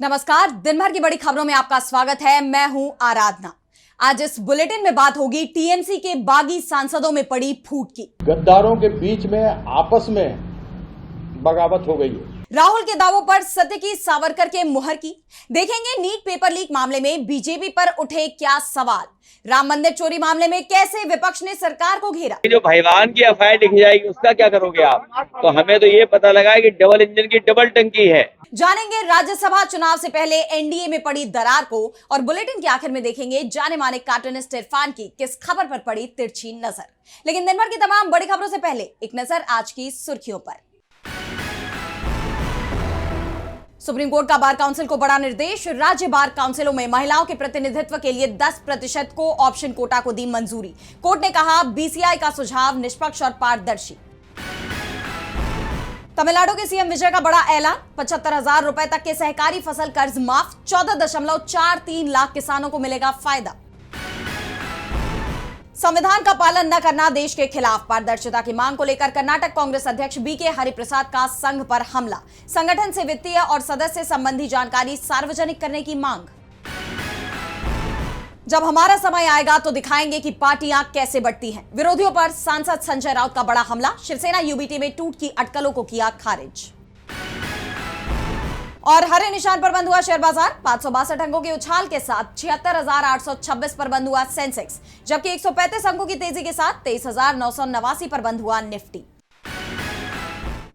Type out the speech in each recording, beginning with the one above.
नमस्कार, दिन भर की बड़ी खबरों में आपका स्वागत है। मैं हूं आराधना। आज इस बुलेटिन में बात होगी टीएमसी के बागी सांसदों में पड़ी फूट की। गद्दारों के बीच में आपस में बगावत हो गई है। राहुल के दावों पर सत्य की सावरकर के मुहर की। देखेंगे नीट पेपर लीक मामले में बीजेपी पर उठे क्या सवाल। राम मंदिर चोरी मामले में कैसे विपक्ष ने सरकार को घेरा। जो भाईवान की एफआईआर लिखी जाएगी उसका क्या करोगे आप? तो हमें तो ये पता लगा है कि डबल इंजन की डबल टंकी है। जानेंगे राज्यसभा चुनाव से पहले एनडीए में पड़ी दरार को, और बुलेटिन के आखिर में देखेंगे जाने माने कार्टूनिस्ट इरफान की किस खबर पर पड़ी तिरछी नजर। लेकिन दिन भर की तमाम बड़ी खबरों से पहले एक नजर आज की सुर्खियों पर। सुप्रीम कोर्ट का बार काउंसिल को बड़ा निर्देश। राज्य बार काउंसिलों में महिलाओं के प्रतिनिधित्व के लिए 10% को ऑप्शन कोटा को दी मंजूरी। कोर्ट ने कहा बीसीआई का सुझाव निष्पक्ष और पारदर्शी। तमिलनाडु के सीएम विजय का बड़ा ऐलान। 75,000 रुपए तक के सहकारी फसल कर्ज माफ। 14.43 लाख किसानों को मिलेगा फायदा। संविधान का पालन न करना देश के खिलाफ। पारदर्शिता की मांग को लेकर कर्नाटक कांग्रेस अध्यक्ष बीके हरिप्रसाद का संघ पर हमला। संगठन से वित्तीय और सदस्य संबंधी जानकारी सार्वजनिक करने की मांग। जब हमारा समय आएगा तो दिखाएंगे कि पार्टियां कैसे बढ़ती हैं। विरोधियों पर सांसद संजय राउत का बड़ा हमला। शिवसेना यूबीटी में टूट की अटकलों को किया खारिज। और हरे निशान पर बंद हुआ शेयर बाजार। 562 अंकों के उछाल के साथ 76,826 पर बंद हुआ सेंसेक्स, जबकि 135 अंकों की तेजी के साथ 23,989 पर बंद हुआ निफ्टी।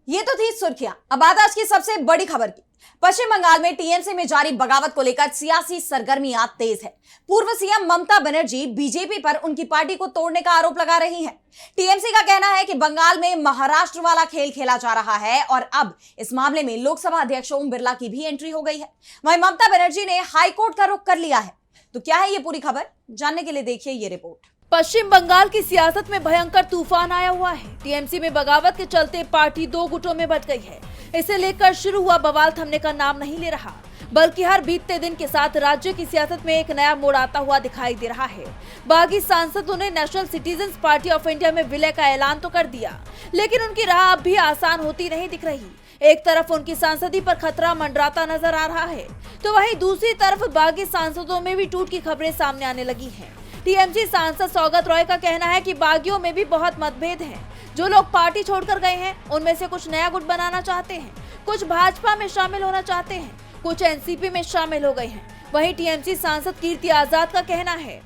ये तो थी सुर्खियां। अब बात आज की सबसे बड़ी खबर की। पश्चिम बंगाल में टीएमसी में जारी बगावत को लेकर सियासी सरगर्मियां तेज है। पूर्व सीएम ममता बनर्जी बीजेपी पर उनकी पार्टी को तोड़ने का आरोप लगा रही हैं। टीएमसी का कहना है कि बंगाल में महाराष्ट्र वाला खेल खेला जा रहा है और अब इस मामले में लोकसभा अध्यक्ष ओम बिरला की भी एंट्री हो गई है। वहीं ममता बनर्जी ने हाईकोर्ट का रुख कर लिया है। तो क्या है ये पूरी खबर, जानने के लिए देखिए ये रिपोर्ट। पश्चिम बंगाल की सियासत में भयंकर तूफान आया हुआ है। टीएमसी में बगावत के चलते पार्टी दो गुटों में बंट गई है। इसे लेकर शुरू हुआ बवाल थमने का नाम नहीं ले रहा, बल्कि हर बीतते दिन के साथ राज्य की सियासत में एक नया मोड़ आता हुआ दिखाई दे रहा है। बागी सांसदों ने national citizens party of India में विलय का ऐलान तो कर दिया, लेकिन उनकी राह अब भी आसान होती नहीं दिख रही। एक तरफ उनकी सांसदी पर खतरा मंडराता नजर आ रहा है, तो वहीं दूसरी तरफ बागी सांसदों में भी टूट की खबरें सामने आने लगी हैं। टीएमसी सांसद सौगत रॉय का कहना है कि बागियों में भी बहुत मतभेद हैं। जो लोग पार्टी छोड़कर गए हैं उनमें से कुछ नया गुट बनाना चाहते हैं, कुछ भाजपा में शामिल होना चाहते हैं, कुछ एनसीपी में शामिल हो गए हैं। वहीं टीएमसी सांसद कीर्ति आजाद का कहना है,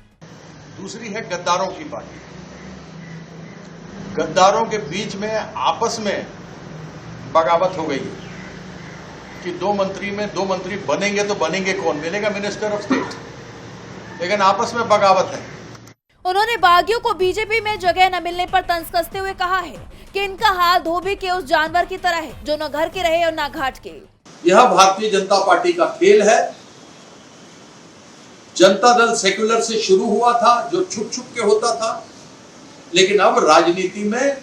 दूसरी है गद्दारों की पार्टी। गद्दारों के बीच में आपस में बगावत हो गई है कि दो मंत्री बनेंगे तो बनेंगे कौन? मिलेगा मिनिस्टर ऑफ स्टेट, लेकिन आपस में बगावत है। उन्होंने बागियों को बीजेपी में जगह न मिलने पर तंज कसते हुए कहा है कि इनका हाल धोबी के उस जानवर की तरह है जो न घर के रहे और न घाट के। यह भारतीय जनता पार्टी का खेल है। जनता दल सेक्युलर से शुरू हुआ था, जो छुप छुप के होता था, लेकिन अब राजनीति में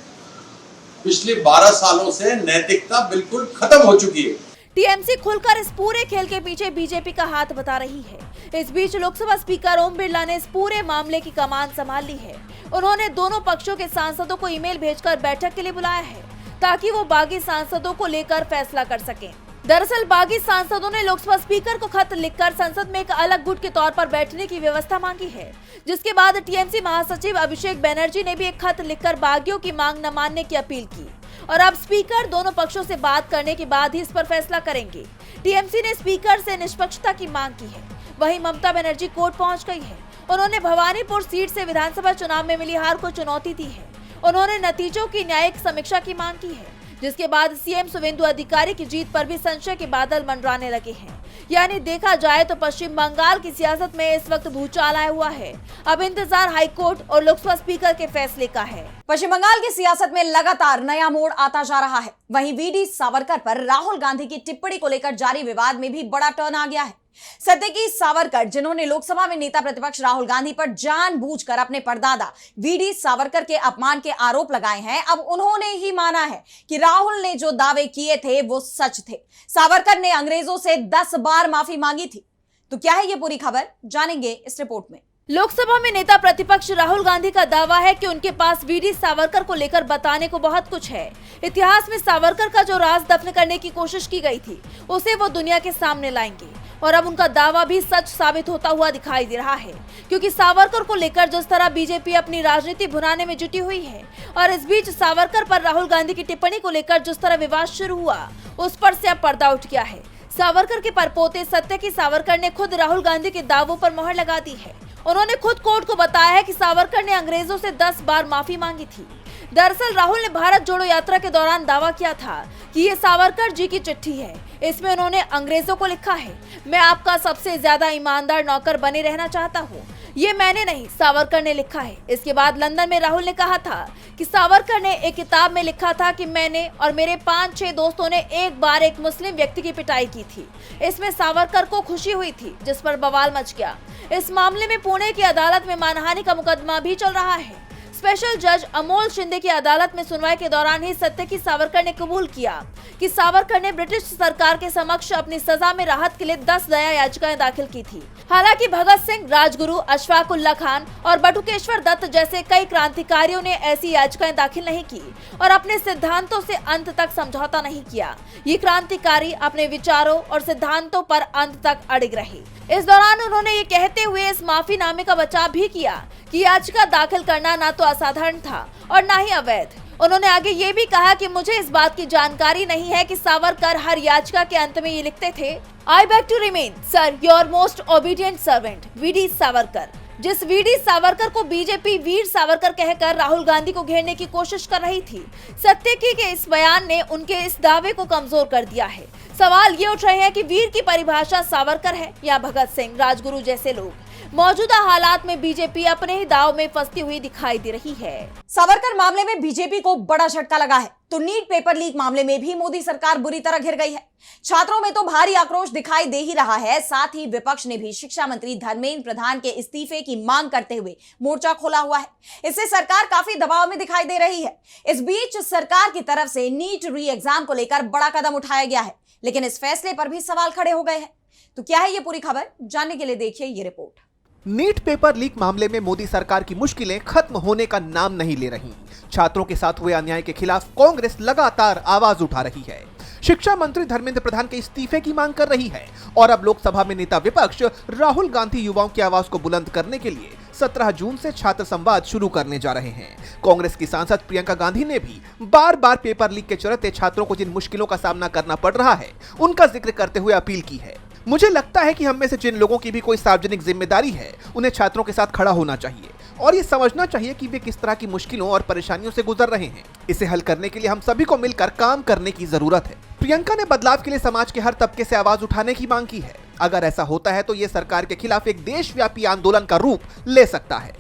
पिछले 12 सालों से नैतिकता बिल्कुल खत्म हो चुकी है। टीएमसी खुलकर इस पूरे खेल के पीछे बीजेपी का हाथ बता रही है। इस बीच लोकसभा स्पीकर ओम बिरला ने इस पूरे मामले की कमान संभाल ली है। उन्होंने दोनों पक्षों के सांसदों को ईमेल भेजकर बैठक के लिए बुलाया है, ताकि वो बागी सांसदों को लेकर फैसला कर सकें। दरअसल बागी सांसदों ने लोकसभा स्पीकर को खत लिखकर संसद में एक अलग गुट के तौर पर बैठने की व्यवस्था मांगी है, जिसके बाद टीएमसी महासचिव अभिषेक बनर्जी ने भी एक खत लिखकर बागियों की मांग न मानने की अपील की, और अब स्पीकर दोनों पक्षों से बात करने के बाद ही इस पर फैसला करेंगे। टीएमसी ने स्पीकर से निष्पक्षता की मांग की है। वहीं ममता बनर्जी कोर्ट पहुंच गई है। उन्होंने भवानीपुर सीट से विधानसभा चुनाव में मिली हार को चुनौती दी है। उन्होंने नतीजों की न्यायिक समीक्षा की मांग की है, जिसके बाद सीएम शुवेंदु अधिकारी की जीत पर भी संशय के बादल मंडराने लगे हैं। यानी देखा जाए तो पश्चिम बंगाल की सियासत में इस वक्त भूचाल आया हुआ है। अब इंतजार हाईकोर्ट और लोकसभा स्पीकर के फैसले का है। पश्चिम बंगाल की सियासत में लगातार नया मोड़ आता जा रहा है। वहीं वीडी सावरकर पर राहुल गांधी की टिप्पणी को लेकर जारी विवाद में भी बड़ा टर्न आ गया है। सत्य की सावरकर, जिन्होंने लोकसभा में नेता प्रतिपक्ष राहुल गांधी पर जानबूझकर अपने परदादा वीडी सावरकर के अपमान के आरोप लगाए हैं, अब उन्होंने ही माना है कि राहुल ने जो दावे किए थे वो सच थे। सावरकर ने अंग्रेजों से 10 बार माफी मांगी थी। तो क्या है ये पूरी खबर, जानेंगे इस रिपोर्ट में। लोकसभा में नेता प्रतिपक्ष राहुल गांधी का दावा है कि उनके पास वीडी सावरकर को लेकर बताने को बहुत कुछ है। इतिहास में सावरकर का जो राज दफन करने की कोशिश की गई थी, उसे वो दुनिया के सामने लाएंगे और अब उनका दावा भी सच साबित होता हुआ दिखाई दे रहा है, क्योंकि सावरकर को लेकर जिस तरह बीजेपी अपनी राजनीति भुनाने में जुटी हुई है और इस बीच सावरकर पर राहुल गांधी की टिप्पणी को लेकर जिस तरह विवाद शुरू हुआ, उस पर से अब पर्दा उठ गया है। सावरकर के परपोते सत्यकी सावरकर ने खुद राहुल गांधी के दावों पर मोहर लगा दी है। उन्होंने खुद कोर्ट को बताया है कि सावरकर ने अंग्रेजों से 10 बार माफी मांगी थी। दरअसल राहुल ने भारत जोड़ो यात्रा के दौरान दावा किया था कि ये सावरकर जी की चिट्ठी है। इसमें उन्होंने अंग्रेजों को लिखा है, मैं आपका सबसे ज्यादा ईमानदार नौकर बने रहना चाहता हूँ। ये मैंने नहीं, सावरकर ने लिखा है। इसके बाद लंदन में राहुल ने कहा था कि सावरकर ने एक किताब में लिखा था कि मैंने और मेरे 5-6 दोस्तों ने एक बार एक मुस्लिम व्यक्ति की पिटाई की थी। इसमें सावरकर को खुशी हुई थी, जिस पर बवाल मच गया। इस मामले में पुणे की अदालत में मानहानि का मुकदमा भी चल रहा है। स्पेशल जज अमोल शिंदे की अदालत में सुनवाई के दौरान ही सत्यकी सावरकर ने कबूल किया कि सावरकर ने ब्रिटिश सरकार के समक्ष अपनी सजा में राहत के लिए 10 दया याचिकाएं दाखिल की थी। हालांकि भगत सिंह, राजगुरु, अशफाकुल्ला खान और बटुकेश्वर दत्त जैसे कई क्रांतिकारियों ने ऐसी याचिकाएं दाखिल नहीं की और अपने सिद्धांतों से अंत तक समझौता नहीं किया। ये क्रांतिकारी अपने विचारों और सिद्धांतों पर अंत तक अड़िग रहे। इस दौरान उन्होंने ये कहते हुए इस माफीनामे का बचाव भी किया कि याचिका दाखिल करना ना तो असाधारण था और ना ही अवैध। उन्होंने आगे ये भी कहा कि मुझे इस बात की जानकारी नहीं है कि सावरकर हर याचिका के अंत में ये लिखते थे, I beg to remain sir your most obedient servant VD Savarkar. जिस वीडी सावरकर को बीजेपी वीर सावरकर कहकर राहुल गांधी को घेरने की कोशिश कर रही थी, सत्यकी के इस बयान ने उनके इस दावे को कमजोर कर दिया है। सवाल ये उठ रहे हैं कि वीर की परिभाषा सावरकर है या भगत सिंह, राजगुरु जैसे लोग। मौजूदा हालात में बीजेपी अपने ही दाव में फंसती हुई दिखाई दे रही है। सावरकर मामले में बीजेपी को बड़ा झटका लगा है, तो नीट पेपर लीक मामले में भी मोदी सरकार बुरी तरह घिर गई है। छात्रों में तो भारी आक्रोश दिखाई दे ही रहा है, साथ ही विपक्ष ने भी शिक्षा मंत्री धर्मेंद्र प्रधान के इस्तीफे की मांग करते हुए मोर्चा खोला हुआ है। इससे सरकार काफी दबाव में दिखाई दे रही है। इस बीच सरकार की तरफ से नीट री एग्जाम को लेकर बड़ा कदम उठाया गया है, लेकिन इस फैसले पर भी सवाल खड़े हो गए हैं। तो क्या है ये पूरी खबर, जानने के लिए देखिए ये रिपोर्ट। नीट पेपर लीक मामले में मोदी सरकार की मुश्किलें खत्म होने का नाम नहीं ले रही। छात्रों के साथ हुए अन्याय के खिलाफ कांग्रेस लगातार आवाज उठा रही है। शिक्षा मंत्री धर्मेंद्र प्रधान के इस्तीफे की मांग कर रही है और अब लोकसभा में नेता विपक्ष राहुल गांधी युवाओं की आवाज को बुलंद करने के लिए 17 जून से छात्र संवाद शुरू करने जा रहे हैं। कांग्रेस की सांसद प्रियंका गांधी ने भी बार बार पेपर लीक के चलते छात्रों को जिन मुश्किलों का सामना करना पड़ रहा है, उनका जिक्र करते हुए अपील की है। मुझे लगता है कि हम में से जिन लोगों की भी कोई सार्वजनिक जिम्मेदारी है, उन्हें छात्रों के साथ खड़ा होना चाहिए और ये समझना चाहिए कि वे किस तरह की मुश्किलों और परेशानियों से गुजर रहे हैं। इसे हल करने के लिए हम सभी को मिलकर काम करने की जरूरत है। प्रियंका ने बदलाव के लिए समाज के हर तबके से आवाज उठाने की मांग की है। अगर ऐसा होता है तो ये सरकार के खिलाफ एक देशव्यापी आंदोलन का रूप ले सकता है।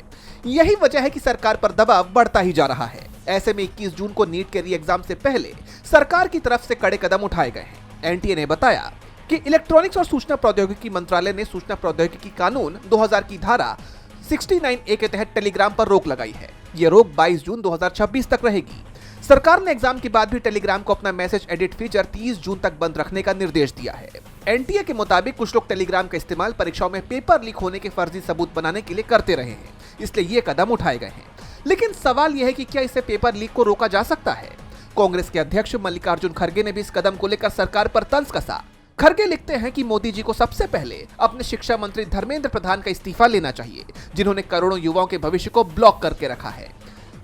यही वजह है कि सरकार पर दबाव बढ़ता ही जा रहा है। ऐसे में 21 जून को नीट के री एग्जाम से पहले सरकार की तरफ से कड़े कदम उठाए गए हैं। एनटीए ने बताया कि इलेक्ट्रॉनिक्स और सूचना प्रौद्योगिकी मंत्रालय ने सूचना प्रौद्योगिकी कानून 2000 की धारा 69A के तहत टेलीग्राम पर रोक लगाई है। ये रोक 22 जून 2026 तक रहेगी। सरकार ने एग्जाम के बाद भी टेलीग्राम को अपना मैसेज एडिट फीचर 30 जून तक बंद रखने का निर्देश दिया है। एनटीए के मुताबिक कुछ लोग टेलीग्राम का इस्तेमाल परीक्षाओं में पेपर लीक होने के फर्जी सबूत बनाने के लिए करते रहे हैं, इसलिए ये कदम उठाए गए हैं। लेकिन सवाल यह है कि क्या इससे पेपर लीक को रोका जा सकता है? कांग्रेस के अध्यक्ष मल्लिकार्जुन खड़गे ने भी इस कदम को लेकर सरकार पर तंज कसा। खड़गे लिखते हैं कि मोदी जी को सबसे पहले अपने शिक्षा मंत्री धर्मेंद्र प्रधान का इस्तीफा लेना चाहिए, जिन्होंने करोड़ों युवाओं के भविष्य को ब्लॉक करके रखा है।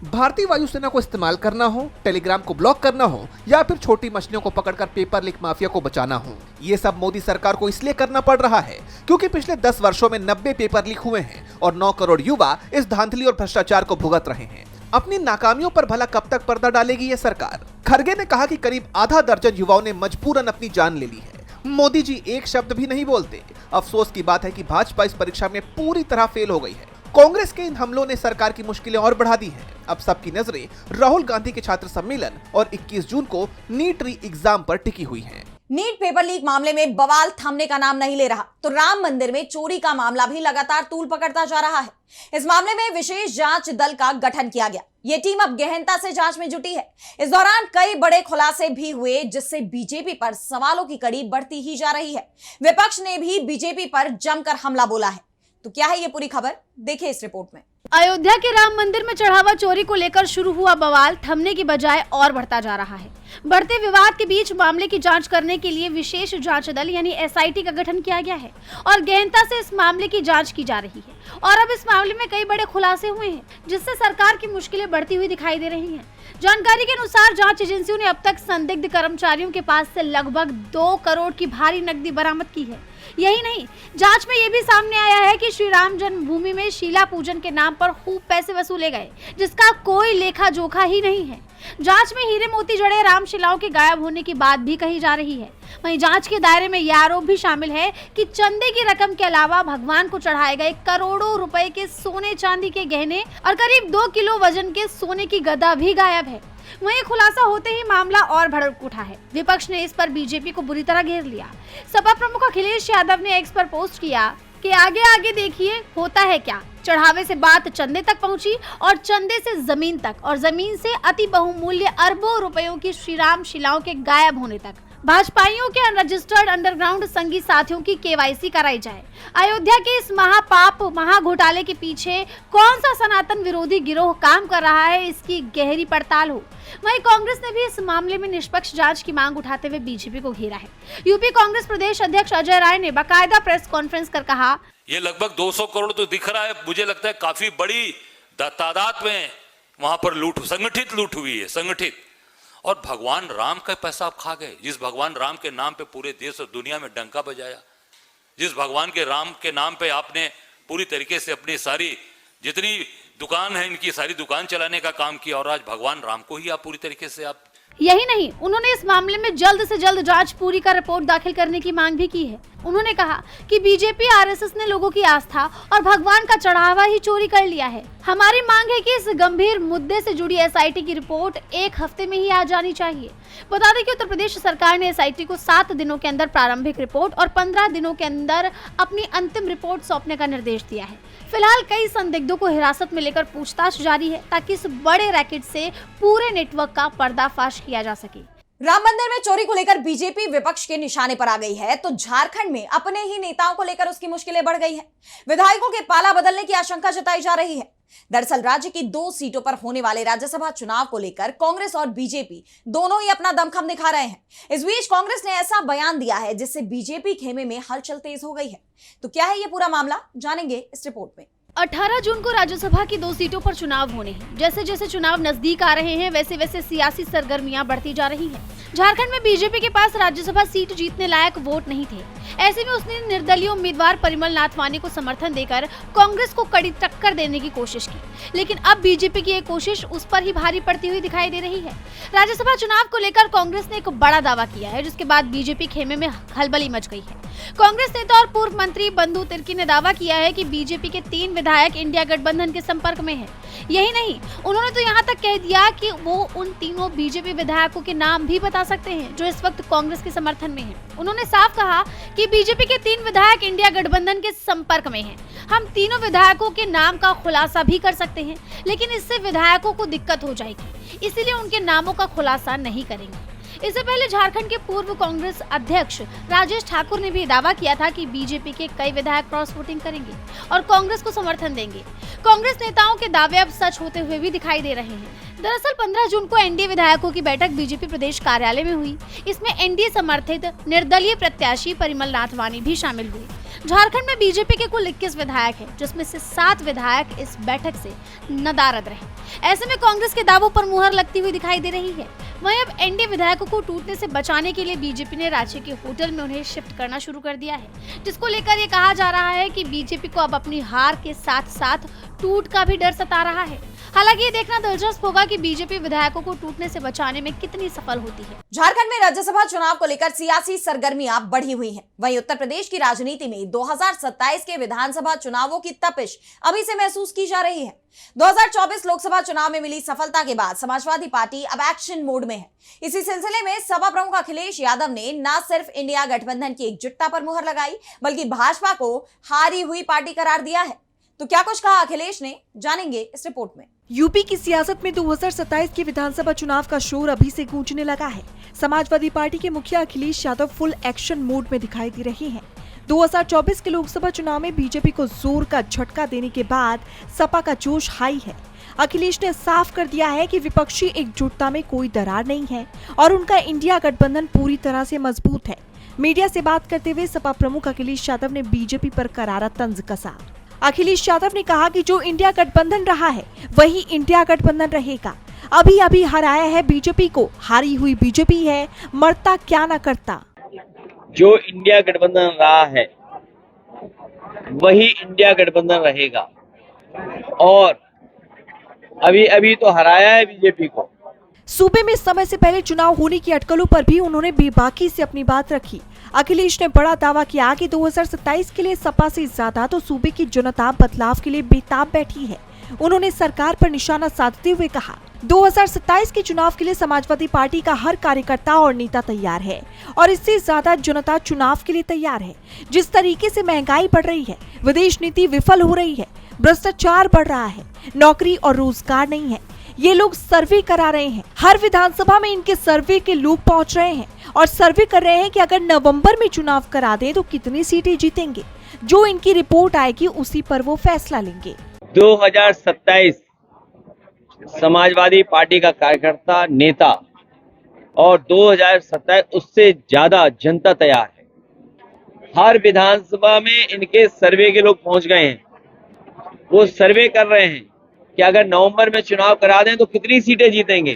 भारतीय वायुसेना को इस्तेमाल करना हो, टेलीग्राम को ब्लॉक करना हो या फिर छोटी मछलियों को पकड़कर पेपर लीक माफिया को बचाना हो, ये सब मोदी सरकार को इसलिए करना पड़ रहा है क्योंकि पिछले 10 वर्षों में 90 पेपर लीक हुए हैं और 9 करोड़ युवा इस धांधली और भ्रष्टाचार को भुगत रहे हैं। अपनी नाकामियों पर भला कब तक पर्दा डालेगी ये सरकार? खड़गे ने कहा कि करीब आधा दर्जन युवाओं ने मजबूरन अपनी जान ले ली है। मोदी जी एक शब्द भी नहीं बोलते। अफसोस की बात है कि भाजपा इस परीक्षा में पूरी तरह फेल हो गई है। कांग्रेस के इन हमलों ने सरकार की मुश्किलें और बढ़ा दी हैं। अब सबकी नजरें राहुल गांधी के छात्र सम्मेलन और 21 जून को नीट री एग्जाम पर टिकी हुई हैं। नीट पेपर लीक मामले में बवाल थमने का नाम नहीं ले रहा, तो राम मंदिर में चोरी का मामला भी लगातार तूल पकड़ता जा रहा है। इस मामले में विशेष जांच दल का गठन किया गया। ये टीम अब गहनता से जांच में जुटी है। इस दौरान कई बड़े खुलासे भी हुए, जिससे बीजेपी पर सवालों की कड़ी बढ़ती ही जा रही है। विपक्ष ने भी बीजेपी पर जमकर हमला बोला है। तो क्या है ये पूरी खबर, देखिए इस रिपोर्ट में। अयोध्या के राम मंदिर में चढ़ावा चोरी को लेकर शुरू हुआ बवाल थमने की बजाय और बढ़ता जा रहा है। बढ़ते विवाद के बीच मामले की जांच करने के लिए विशेष जांच दल यानी एसआईटी का गठन किया गया है और गहनता से इस मामले की जांच की जा रही है। और अब इस मामले में कई बड़े खुलासे हुए हैं, जिससे सरकार की मुश्किलें बढ़ती हुई दिखाई दे रही हैं। जानकारी के अनुसार जांच एजेंसियों ने अब तक संदिग्ध कर्मचारियों के पास से लगभग 2 करोड़ की भारी नकदी बरामद की है। यही नहीं, जांच में ये भी सामने आया है कि श्री राम जन्मभूमि में शीला पूजन के नाम पर खूब पैसे वसूले गए, जिसका कोई लेखा जोखा ही नहीं है। जांच में हीरे मोती जड़े रामशिलाओं के गायब होने की बात भी कही जा रही है। वहीं जांच के दायरे में यह आरोप भी शामिल है कि चंदे की रकम के अलावा भगवान को चढ़ाए गए करोड़ों रुपए के सोने चांदी के गहने और करीब 2 किलो वजन के सोने की गदा भी गायब है। वहीं खुलासा होते ही मामला और भड़क उठा है। विपक्ष ने इस पर बीजेपी को बुरी तरह घेर लिया। सपा प्रमुख अखिलेश यादव ने एक्स पर पोस्ट किया कि आगे आगे देखिए होता है क्या। चढ़ावे से बात चंदे तक पहुंची और चंदे से जमीन तक और जमीन से अति बहुमूल्य अरबों रुपयों की श्रीराम शिलाओं के गायब होने तक। भाजपाइयों के अनरजिस्टर्ड अंडरग्राउंड संगी साथियों की केवाईसी कराई जाए। अयोध्या के इस महापाप महाघोटाले के पीछे कौन सा सनातन विरोधी गिरोह काम कर रहा है, इसकी गहरी पड़ताल हो। वहीं कांग्रेस ने भी इस मामले में निष्पक्ष जांच की मांग उठाते हुए बीजेपी को घेरा है। यूपी कांग्रेस प्रदेश अध्यक्ष अजय राय ने बाकायदा प्रेस कॉन्फ्रेंस कर कहा, ये लगभग 200 करोड़ तो दिख रहा है, मुझे लगता है काफी बड़ी तादाद में वहां पर लूट, संगठित लूट हुई है, संगठित। और भगवान राम का पैसा आप खा गए, जिस भगवान राम के नाम पे पूरे देश और दुनिया में डंका बजाया, जिस भगवान के राम के नाम पे आपने पूरी तरीके से अपनी सारी जितनी दुकान है इनकी सारी दुकान चलाने का काम किया, और आज भगवान राम को ही आप पूरी तरीके से आप। यही नहीं, उन्होंने इस मामले में जल्द से जल्द जांच पूरी कर रिपोर्ट दाखिल करने की मांग भी की है। उन्होंने कहा कि बीजेपी आरएसएस ने लोगों की आस्था और भगवान का चढ़ावा ही चोरी कर लिया है। हमारी मांग है कि इस गंभीर मुद्दे से जुड़ी एसआईटी की रिपोर्ट 1 हफ्ते में ही आ जानी चाहिए। बता दें कि उत्तर प्रदेश सरकार ने एसआईटी को 7 दिनों के अंदर प्रारंभिक रिपोर्ट और 15 दिनों के अंदर अपनी अंतिम रिपोर्ट सौंपने का निर्देश दिया है। फिलहाल कई संदिग्धों को हिरासत में लेकर पूछताछ जारी है, ताकि इस बड़े रैकेट से पूरे नेटवर्क का पर्दाफाश किया जा सके। राम मंदिर में चोरी को लेकर बीजेपी विपक्ष के निशाने पर आ गई है, तो झारखंड में अपने ही नेताओं को लेकर उसकी मुश्किलें बढ़ गई हैं। विधायकों के पाला बदलने की आशंका जताई जा रही है। दरअसल राज्य की 2 सीटों पर होने वाले राज्यसभा चुनाव को लेकर कांग्रेस और बीजेपी दोनों ही अपना दमखम दिखा रहे हैं। इस बीच कांग्रेस ने ऐसा बयान दिया है जिससे बीजेपी खेमे में हलचल तेज हो गई है। तो क्या है ये पूरा मामला, जानेंगे इस रिपोर्ट में। 18 जून को राज्यसभा की 2 सीटों पर चुनाव होने हैं। जैसे जैसे चुनाव नजदीक आ रहे हैं, वैसे वैसे सियासी सरगर्मियां बढ़ती जा रही हैं। झारखंड में बीजेपी के पास राज्यसभा सीट जीतने लायक वोट नहीं थे। ऐसे में उसने निर्दलीय उम्मीदवार परिमल नाथ वानी को समर्थन देकर कांग्रेस को कड़ी टक्कर देने की कोशिश की, लेकिन अब बीजेपी की ये कोशिश उस पर ही भारी पड़ती हुई दिखाई दे रही है। राज्यसभा चुनाव को लेकर कांग्रेस ने एक बड़ा दावा किया है, जिसके बाद बीजेपी खेमे में खलबली मच गई है। कांग्रेस नेता और पूर्व मंत्री बंधु तिर्की ने दावा किया है कि बीजेपी के 3 विधायक इंडिया गठबंधन के संपर्क में हैं। यही नहीं, उन्होंने तो यहाँ तक कह दिया कि वो उन तीनों बीजेपी विधायकों के नाम भी बता सकते हैं जो इस वक्त कांग्रेस के समर्थन में हैं। उन्होंने साफ कहा कि बीजेपी के 3 विधायक इंडिया गठबंधन के संपर्क में हैं। हम तीनों विधायकों के नाम का खुलासा भी कर सकते हैं, लेकिन इससे विधायकों को दिक्कत हो जाएगी, इसीलिए उनके नामों का खुलासा नहीं करेंगे। इससे पहले झारखंड के पूर्व कांग्रेस अध्यक्ष राजेश ठाकुर ने भी दावा किया था कि बीजेपी के कई विधायक क्रॉस वोटिंग करेंगे और कांग्रेस को समर्थन देंगे। कांग्रेस नेताओं के दावे अब सच होते हुए भी दिखाई दे रहे हैं। दरअसल 15 जून को एनडीए विधायकों की बैठक बीजेपी प्रदेश कार्यालय में हुई। इसमें एनडीए समर्थित निर्दलीय प्रत्याशी परिमल नाथ वानी भी शामिल हुए। झारखंड में बीजेपी के कुल 21 विधायक हैं, जिसमें से 7 विधायक इस बैठक से नदारद रहे। ऐसे में कांग्रेस के दावों पर मुहर लगती हुई दिखाई दे रही है। वहीं अब एनडीए विधायकों को टूटने से बचाने के लिए बीजेपी ने राज्य के होटल में उन्हें शिफ्ट करना शुरू कर दिया है, जिसको लेकर ये कहा जा रहा है कि बीजेपी को अब अपनी हार के साथ साथ टूट का भी डर सता रहा है। हालांकि ये देखना दिलचस्प होगा कि बीजेपी विधायकों को टूटने से बचाने में कितनी सफल होती है। झारखंड में राज्यसभा चुनाव को लेकर सियासी सरगर्मियां बढ़ी हुई हैं। वहीं उत्तर प्रदेश की राजनीति में 2027 के विधानसभा चुनावों की तपिश अभी से महसूस की जा रही है। 2024 लोकसभा चुनाव में मिली सफलता के बाद समाजवादी पार्टी अब एक्शन मोड में है। इसी सिलसिले में सपा प्रमुख अखिलेश यादव ने न सिर्फ इंडिया गठबंधन की एकजुटता पर मुहर लगाई, बल्कि भाजपा को हारी हुई पार्टी करार दिया है। तो क्या कुछ कहा अखिलेश ने, जानेंगे इस रिपोर्ट में। यूपी की सियासत में 2027 के विधानसभा चुनाव का शोर अभी से गूंजने लगा है। समाजवादी पार्टी के मुखिया Akhilesh Yadav full action mode में दिखाई दे रहे हैं। 2024 के लोकसभा चुनाव में बीजेपी को जोर का झटका देने के बाद सपा का जोश हाई है। अखिलेश ने साफ कर दिया है कि विपक्षी एकजुटता में कोई दरार नहीं है और उनका इंडिया गठबंधन पूरी तरह से मजबूत है। मीडिया से बात करते हुए सपा प्रमुख अखिलेश यादव ने बीजेपी पर करारा तंज कसा। अखिलेश यादव ने कहा कि जो इंडिया गठबंधन रहा है वही इंडिया गठबंधन रहेगा। अभी अभी हराया है बीजेपी को, हारी हुई बीजेपी है, मरता क्या न करता। जो इंडिया गठबंधन रहा है वही इंडिया गठबंधन रहेगा और अभी अभी तो हराया है बीजेपी को। सूबे में समय से पहले चुनाव होने की अटकलों पर भी उन्होंने बेबाकी से अपनी बात रखी। अखिलेश ने बड़ा दावा किया कि 2027 के लिए सपा से ज्यादा तो सूबे की जनता बदलाव के लिए बेताब बैठी है। उन्होंने सरकार पर निशाना साधते हुए कहा, 2027 के चुनाव के लिए समाजवादी पार्टी का हर कार्यकर्ता और नेता तैयार है और इससे ज्यादा जनता चुनाव के लिए तैयार है। जिस तरीके से महंगाई बढ़ रही है, विदेश नीति विफल हो रही है, भ्रष्टाचार बढ़ रहा है, नौकरी और रोजगार नहीं है, ये लोग सर्वे करा रहे हैं। हर विधानसभा में इनके सर्वे के लोग पहुंच रहे हैं और सर्वे कर रहे हैं कि अगर नवंबर में चुनाव करा दें तो कितनी सीटें जीतेंगे। जो इनकी रिपोर्ट आएगी उसी पर वो फैसला लेंगे। 2027 समाजवादी पार्टी का कार्यकर्ता नेता और 2027 उससे ज्यादा जनता तैयार है। हर विधानसभा में इनके सर्वे के लोग पहुंच गए हैं। वो सर्वे कर रहे हैं कि अगर नवंबर में चुनाव करा दें तो कितनी सीटें जीतेंगे,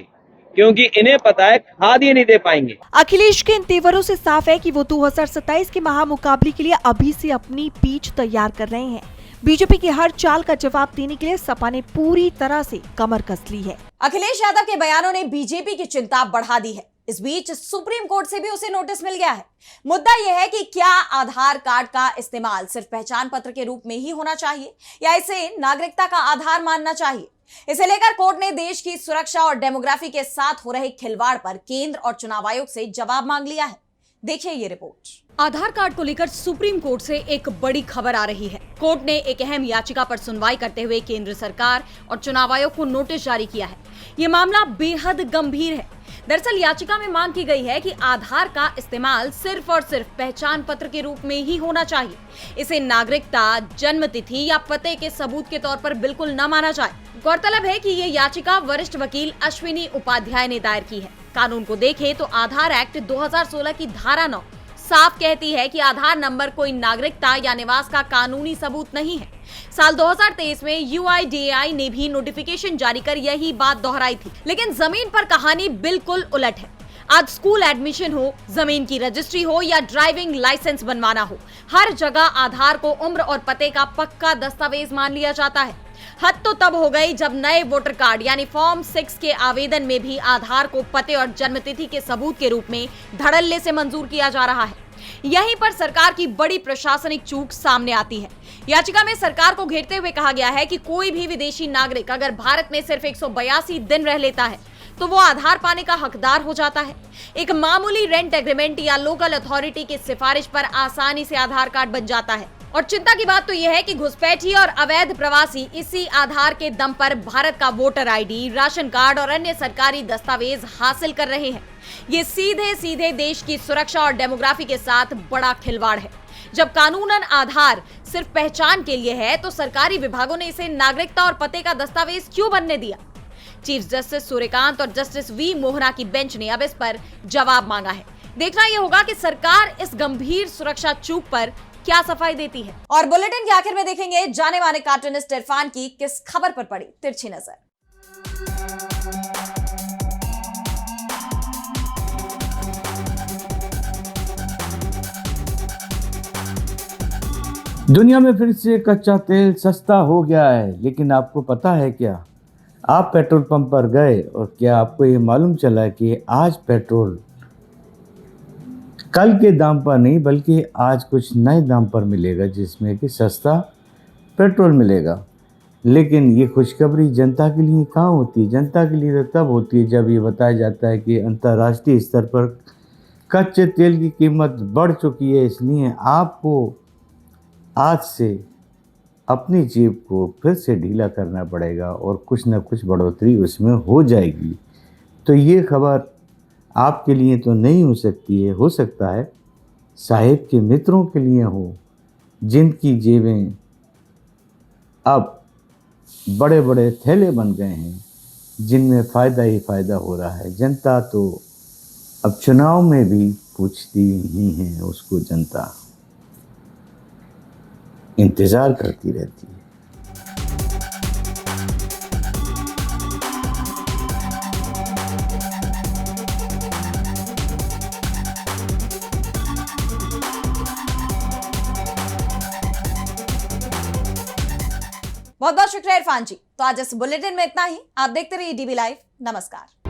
क्योंकि इन्हें पता है खाद ये नहीं दे पाएंगे। अखिलेश के इन तेवरों से साफ है कि वो 2027 के महामुकाबले के लिए अभी से अपनी पिच तैयार कर रहे हैं। बीजेपी की हर चाल का जवाब देने के लिए सपा ने पूरी तरह से कमर कस ली है। अखिलेश यादव के बयानों ने बीजेपी की चिंता बढ़ा दी है। इस बीच सुप्रीम कोर्ट से भी उसे नोटिस मिल गया है। मुद्दा यह है कि क्या आधार कार्ड का इस्तेमाल सिर्फ पहचान पत्र के रूप में ही होना चाहिए या इसे नागरिकता का आधार मानना चाहिए। इसे लेकर कोर्ट ने देश की सुरक्षा और डेमोग्राफी के साथ हो रहे खिलवाड़ पर केंद्र और चुनाव आयोग से जवाब मांग लिया है। देखिए ये रिपोर्ट। आधार कार्ड को लेकर सुप्रीम कोर्ट से एक बड़ी खबर आ रही है। कोर्ट ने एक अहम याचिका पर सुनवाई करते हुए केंद्र सरकार और चुनाव आयोग को नोटिस जारी किया है। ये मामला बेहद गंभीर है। दरअसल याचिका में मांग की गई है कि आधार का इस्तेमाल सिर्फ और सिर्फ पहचान पत्र के रूप में ही होना चाहिए। इसे नागरिकता, जन्म तिथि या पते के सबूत के तौर पर बिल्कुल न माना जाए। गौरतलब है कि ये याचिका वरिष्ठ वकील अश्विनी उपाध्याय ने दायर की है। कानून को देखें तो आधार एक्ट 2016 की धारा 9 साफ कहती है कि आधार नंबर कोई नागरिकता या निवास का कानूनी सबूत नहीं है। साल 2023 में UIDAI ने भी नोटिफिकेशन जारी कर यही बात दोहराई थी। लेकिन जमीन पर कहानी बिल्कुल उलट है। आज स्कूल एडमिशन हो, जमीन की रजिस्ट्री हो या ड्राइविंग लाइसेंस बनवाना हो, हर जगह आधार को उम्र और पते का पक्का दस्तावेज मान लिया जाता है। हद तो तब हो गई जब नए वोटर कार्ड यानी फॉर्म 6 के आवेदन में भी आधार को पते और जन्मतिथि के सबूत के रूप में धड़ल्ले से मंजूर किया जा रहा है। यहीं पर सरकार की बड़ी प्रशासनिक चूक सामने आती है। याचिका में सरकार को घेरते हुए कहा गया है कि कोई भी विदेशी नागरिक अगर भारत में सिर्फ 182 दिन रह लेता है तो वो आधार पाने का हकदार हो जाता है। एक मामूली रेंट एग्रीमेंट या लोकल अथॉरिटी की सिफारिश पर आसानी से आधार कार्ड बन जाता है। और चिंता की बात तो यह है कि घुसपैठी और अवैध प्रवासी इसी आधार के दम पर भारत का वोटर ID, राशन कार्ड और अन्य सरकारी दस्तावेज हासिल कर रहे हैं। ये सीधे सीधे देश की सुरक्षा और डेमोग्राफी के साथ बड़ा खिलवाड़ है। जब कानूनन आधार सिर्फ पहचान के लिए है तो सरकारी विभागों ने इसे नागरिकता और पते का दस्तावेज क्यों बनने दिया। चीफ जस्टिस सूर्यकांत और जस्टिस V मोहना की बेंच ने अब इस पर जवाब मांगा है। देखना यह होगा कि सरकार इस गंभीर सुरक्षा चूक पर क्या सफाई देती है। और बुलेटिन के आखिर में देखेंगे जाने माने कार्टूनिस्ट इरफान की किस खबर पर पड़ी तिरछी नजर। दुनिया में फिर से कच्चा तेल सस्ता हो गया है, लेकिन आपको पता है क्या? आप पेट्रोल पंप पर गए और क्या आपको ये मालूम चला कि आज पेट्रोल कल के दाम पर नहीं बल्कि आज कुछ नए दाम पर मिलेगा, जिसमें कि सस्ता पेट्रोल मिलेगा। लेकिन ये खुशखबरी जनता के लिए कहाँ होती है? जनता के लिए तब होती है जब ये बताया जाता है कि अंतर्राष्ट्रीय स्तर पर कच्चे तेल की कीमत बढ़ चुकी है। इसलिए आपको आज से अपनी जेब को फिर से ढीला करना पड़ेगा और कुछ न कुछ बढ़ोतरी उसमें हो जाएगी। तो ये खबर आपके लिए तो नहीं हो सकती है, हो सकता है साहिब के मित्रों के लिए हो, जिनकी जेबें अब बड़े बड़े थैले बन गए हैं जिनमें फ़ायदा ही फ़ायदा हो रहा है। जनता तो अब चुनाव में भी पूछती ही है, उसको जनता इंतज़ार करती रहती है। बहुत बहुत शुक्रिया इरफान जी। तो आज इस बुलेटिन में इतना ही। आप देखते रहिए डीबी लाइव। नमस्कार।